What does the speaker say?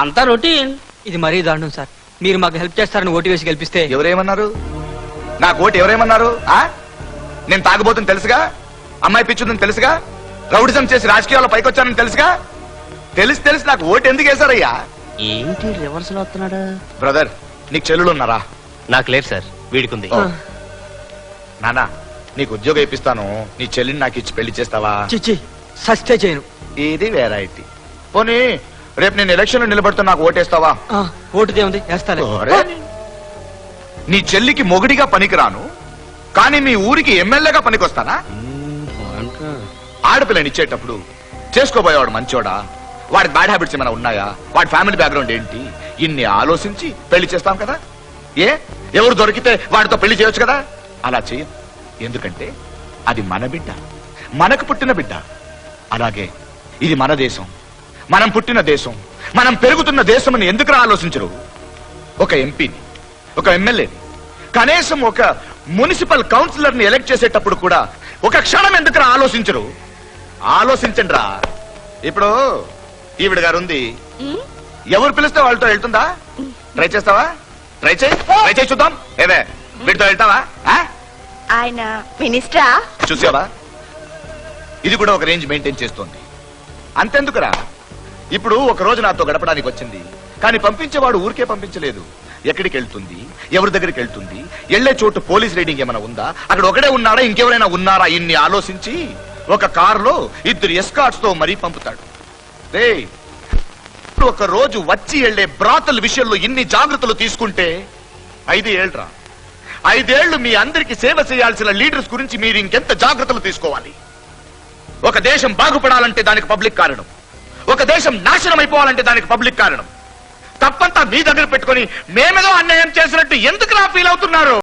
అంతా రొటీన్. ఇది మరీ దారుణం సార్. మీరు మాకు హెల్ప్ చేస్తారని ఓటు వేసి గెలిపిస్తే ఎవరేమన్నారు? నాకు ఓటు ఎవరేమన్నారు? నేను తాగబోతుంది తెలుసుగా, అమ్మాయి పిచ్చుందని తెలుసుగా, రౌడిజం చేసి రాజకీయాల్లో పైకొచ్చానని తెలుసుగా. తెలిసి నాకు ఓటు ఎందుకు వేశారయ్యా? ఏంటి రివర్స్ లో వస్తున్నాడా? బ్రదర్, నీకు చెల్లులు ఉన్నారా? నాకు లేదు సార్, వీడికుంది. నానా, నీకు ఉద్యోగం ఇప్పిస్తాను, నీ చెల్లిని నాకు ఇచ్చి పెళ్లి చేస్తావా? చిచ్చి సస్తే చేయను. ఇది వెరైటీ. పోనీ రేపు నేను ఎలక్షన్ లో నిలబడుతూ నాకు ఓటేస్తావా? ఓటు దేవుంది వేస్తాను. నీ చెల్లికి మొగుడిగా పనికిరాను, కానీ మీ ఊరికి ఎమ్మెల్యేగా పనికొస్తానా? ఆడపిల్లనిచ్చేటప్పుడు చేసుకోబోయేవాడు మంచోడా, వాడి బ్యాడ్ హ్యాబిట్స్ ఏమైనా ఉన్నాయా, వాడి ఫ్యామిలీ బ్యాక్గ్రౌండ్ ఏంటి, ఇన్ని ఆలోచించి పెళ్లి చేస్తాం కదా. ఎవరు దొరికితే వాడితో పెళ్లి చేయొచ్చు కదా. అలా చెయ్యం, ఎందుకంటే అది మన బిడ్డ, మనకు పుట్టిన బిడ్డ. అలాగే ఇది మన దేశం, మనం పుట్టిన దేశం, మనం పెరుగుతున్న దేశం అని ఎందుకు ఆలోచించరు? ఒక ఎంపీని, ఒక ఎమ్మెల్యేని, కనీసం ఒక మున్సిపల్ కౌన్సిలర్ ని ఎలక్ట్ చేసేటప్పుడు కూడా ఒక క్షణం ఎందుకు ఆలోచించరు? ఆలోచించండి రా. ఇప్పుడు ఈవిడ గారు ఉంది, ఎవరు పిలిస్తే వాళ్ళతో వెళ్తుందా? ట్రై చేస్తావా? ట్రై చేయి చూద్దాం. ఏవే, వీటితో వెళ్తావా? ఆయన మినిస్టరా? చూసావా, ఇది కూడా ఒక రేంజ్ మెయింటైన్ చేస్తోంది. అంతెందుకురా, ఇప్పుడు ఒక రోజు నాతో గడపడానికి వచ్చింది, కానీ పంపించేవాడు ఊరికే పంపించలేదు. ఎక్కడికి వెళ్తుంది, ఎవరి దగ్గరికి వెళ్తుంది, వెళ్లే చోటు పోలీస్ రైడింగ్ ఏమైనా ఉందా, అక్కడ ఒకడే ఉన్నారా, ఇంకెవరైనా ఉన్నారా, ఇన్ని ఆలోచించి ఒక కారులో 2 ఎస్కార్ట్స్ తో మరీ పంపుతాడు. ఒక రోజు వచ్చి వెళ్లే బ్రాతల విషయంలో ఇన్ని జాగ్రత్తలు తీసుకుంటే 5 ఏళ్లరా, 5 ఏళ్లు మీ అందరికి సేవ చేయాల్సిన లీడర్స్ గురించి మీరు ఇంకెంత జాగ్రత్తలు తీసుకోవాలి? ఒక దేశం బాగుపడాలంటే దానికి పబ్లిక్ కారణం, ఒక దేశం నాశనం అయిపోవాలంటే దానికి పబ్లిక్ కారణం. తప్పంతా మీ దగ్గర పెట్టుకుని మేమేదో అన్యాయం చేసినట్టు ఎందుకు ఫీల్ అవుతున్నారు?